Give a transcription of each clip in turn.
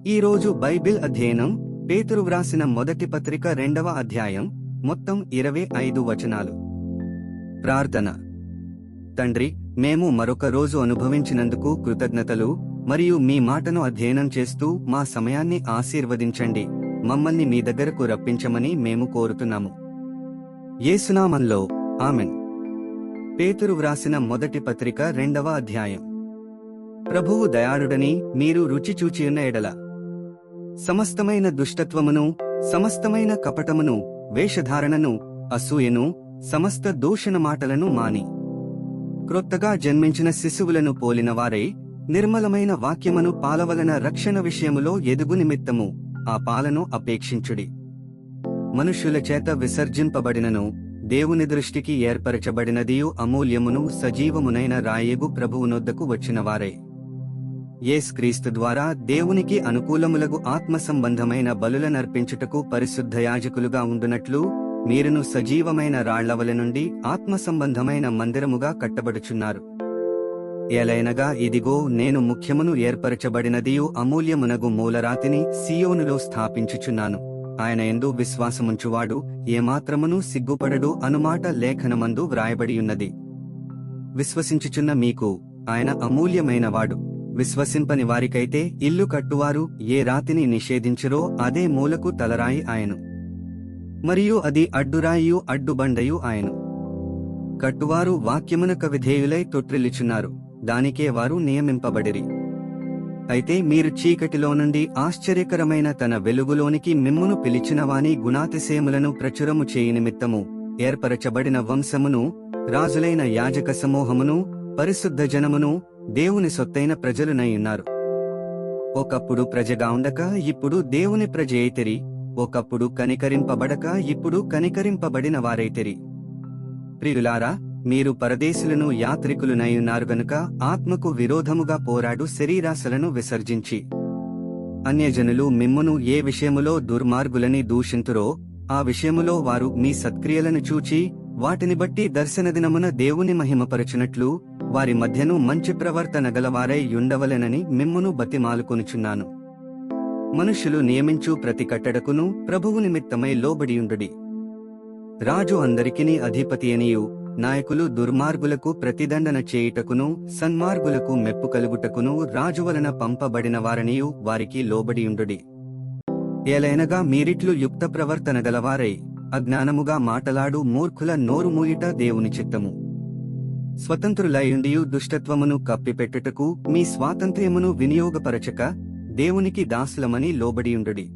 ఈరోజు బైబిల్ అధ్యయనం పేతురు వ్రాసిన మొదటి పత్రిక 2వ అధ్యాయం, మొత్తం 25 వచనాలు. ప్రార్థన. తండ్రి, మేము మరొక రోజు అనుభవించినందుకు కృతజ్ఞతలు, మరియు మీ మాటను అధ్యయనం చేస్తూ మా సమయాన్ని ఆశీర్వదించండి. మమ్మల్ని మీ దగ్గరకు రప్పించమని మేము కోరుతున్నాము. యేసునామంలో ఆమెన్. పేతురు వ్రాసిన మొదటి పత్రిక 2వ అధ్యాయం. ప్రభువు దయాళుడని మీరు రుచి చూచియున్న ఎడల సమస్తమైన దుష్టత్వమును, సమస్తమైన కపటమును, వేషధారణను, అసూయను, సమస్త దూషణ మాటలను మాని క్రొత్తగా జన్మించిన శిశువులను పోలినవారై నిర్మలమైన వాక్యమును పాలవలన రక్షణ విషయములో ఎదుగు నిమిత్తము ఆ పాలను అపేక్షించుడి. మనుష్యుల చేత విసర్జింపబడినను దేవుని దృష్టికి ఏర్పరచబడినదియు అమూల్యమును సజీవమునైన రాయగు ప్రభువునొద్దకు వచ్చినవారై యేసుక్రీస్తు ద్వారా దేవునికి అనుకూలములగు ఆత్మ సంబంధమైన బలులనర్పించుటకు పరిశుద్ధ యాజకులుగా ఉండునట్లు మీరును సజీవమైన రాళ్లవల నుండి ఆత్మ సంబంధమైన మందిరముగా కట్టబడుచున్నారు. ఏలైనగా ఇదిగో, నేను ముఖ్యమును ఏర్పరచబడినదియు అమూల్యమునగు మూలరాతిని సీయోనులో స్థాపించుచున్నాను. ఆయన యందు విశ్వాసముంచువాడు ఏమాత్రమును సిగ్గుపడడు అనుమాట లేఖనమందు వ్రాయబడియున్నది. విశ్వసించుచున్న మీకు ఆయన అమూల్యమైనవాడు. విశ్వసింపని వారికైతే ఇల్లు కట్టువారు ఏ రాతిని నిషేధించురో అదే మూలకు తలరాయి ఆయను, మరియు అది అడ్డురాయియు అడ్డుబండయు ఆయను. కట్టువారు వాక్యమునకు విధేయులై తొట్రిల్లుచున్నారు, దానికే వారు నియమింపబడిరి. అయితే మీరు చీకటిలో నుండి ఆశ్చర్యకరమైన తన వెలుగులోనికి మిమ్మును పిలిచినవాని గుణాతిశయములను ప్రచురము చేయి నిమిత్తము ఏర్పరచబడిన వంశమును, రాజులైన యాజక సమూహమును, పరిశుద్ధ జనమును, దేవుని సొత్తైన ప్రజలునయ్యున్నారు. ఒకప్పుడు ప్రజగా ఉండక ఇప్పుడు దేవుని ప్రజ అయితిరి, ఒకప్పుడు కనికరింపబడక ఇప్పుడు కనికరింపబడిన వారైతిరి. ప్రియులారా, మీరు పరదేశులను యాత్రికులునయ్యున్నారు గనుక ఆత్మకు విరోధముగా పోరాడు శరీరాశలను విసర్జించి అన్యజనులు మిమ్మును ఏ విషయములో దుర్మార్గులని దూషింతురో ఆ విషయములో వారు మీ సత్క్రియలను చూచి వాటిని బట్టి దర్శనదినమున దేవుని మహిమపరచునట్లు వారి మధ్యను మంచి ప్రవర్తన గలవారై యుండవలెనని మిమ్మును బతిమాలుకొనుచున్నాను. మనుష్యులు నియమించు ప్రతి కట్టడకును ప్రభువు నిమిత్తమై లోబడియుండుడి. రాజు అందరికిని అధిపతియనియు, నాయకులు దుర్మార్గులకు ప్రతిదండన చేయుటకును సన్మార్గులకు మెప్పు కలుగుటకును రాజు వలన పంపబడిన వారనియు వారికి లోబడియుండుడి. ఏలైనగా మీరిట్లు యుక్త ప్రవర్తన గలవారై అజ్ఞానముగా మాటలాడు మూర్ఖుల నోరు మూయుట దేవుని చిత్తము. స్వతంత్రులయుండియు దుష్టత్వమును కప్పిపెట్టుటకు మీ స్వాతంత్ర్యమును వినియోగపరచక దేవునికి దాసులమని లోబడియుండుడి.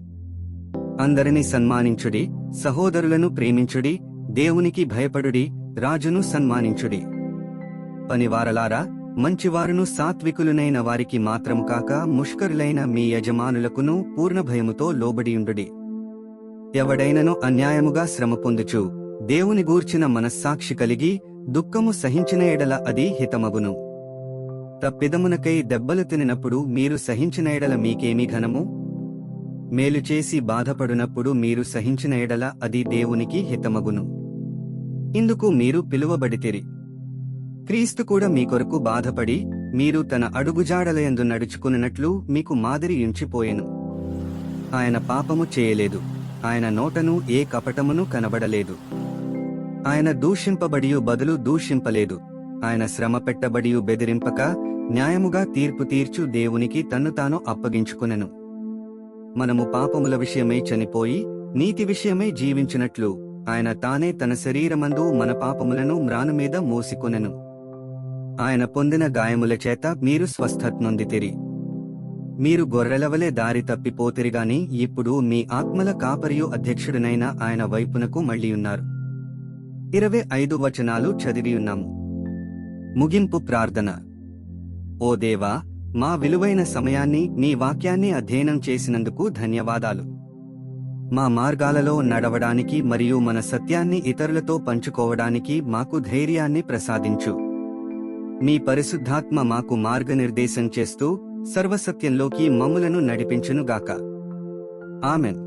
అందరిని సన్మానించుడి, సహోదరులను ప్రేమించుడి, దేవునికి భయపడుడి, రాజును సన్మానించుడి. పనివారలారా, మంచివారును సాత్వికులునైన వారికి మాత్రము కాక ముష్కరులైన మీ యజమానులకును పూర్ణ భయముతో లోబడియుండుడి. ఎవడైనను అన్యాయముగా శ్రమ పొందుచు దేవుని గూర్చిన మనస్సాక్షి కలిగి దుఃఖము సహించిన ఎడల అది హితమగును. తప్పిదమునకై దెబ్బలు తినినప్పుడు మీరు సహించిన ఎడల మీకేమి ఘనము? మేలు చేసి బాధపడునప్పుడు మీరు సహించిన ఎడల అది దేవునికి హితమగును. ఇందుకు మీరు పిలువబడితిరి. క్రీస్తు కూడా మీ కొరకు బాధపడి మీరు తన అడుగుజాడలయందు నడుచుకున్నట్లు మీకు మాదిరి యుంచిపోయెను. ఆయన పాపము చేయలేదు, ఆయన నోటను ఏ కపటమును కనబడలేదు. ఆయన దూషింపబడియు బదులు దూషింపలేదు. ఆయన శ్రమ పెట్టబడియు బెదిరింపక న్యాయముగా తీర్పు తీర్చు దేవునికి తన్ను తాను అప్పగించుకునెను. మనము పాపముల విషయమై చనిపోయి నీతి విషయమై జీవించినట్లు ఆయన తానే తన శరీరమందు మన పాపములను మ్రానుమీద మోసికొనెను. ఆయన పొందిన గాయముల చేత మీరు స్వస్థత నొందితిరి. మీరు గొర్రెలవలే దారి తప్పిపోతిరిగాని ఇప్పుడు మీ ఆత్మల కాపరియు అధ్యక్షుడినైన ఆయన వైపునకు మళ్ళీయున్నారు. 25 వచనాలు చదివియున్నాము. ముగింపు ప్రార్థన. ఓ దేవా, మా విలువైన సమయాన్ని నీ వాక్యాన్ని అధ్యయనం చేసినందుకు ధన్యవాదాలు. మా మార్గాలలో నడవడానికి మరియు మన సత్యాన్ని ఇతరులతో పంచుకోవడానికి మాకు ధైర్యాన్ని ప్రసాదించు. మీ పరిశుద్ధాత్మ మాకు మార్గనిర్దేశం చేస్తూ సర్వసత్యంలోకి మమ్ములను నడిపించునుగాక. ఆమెన్.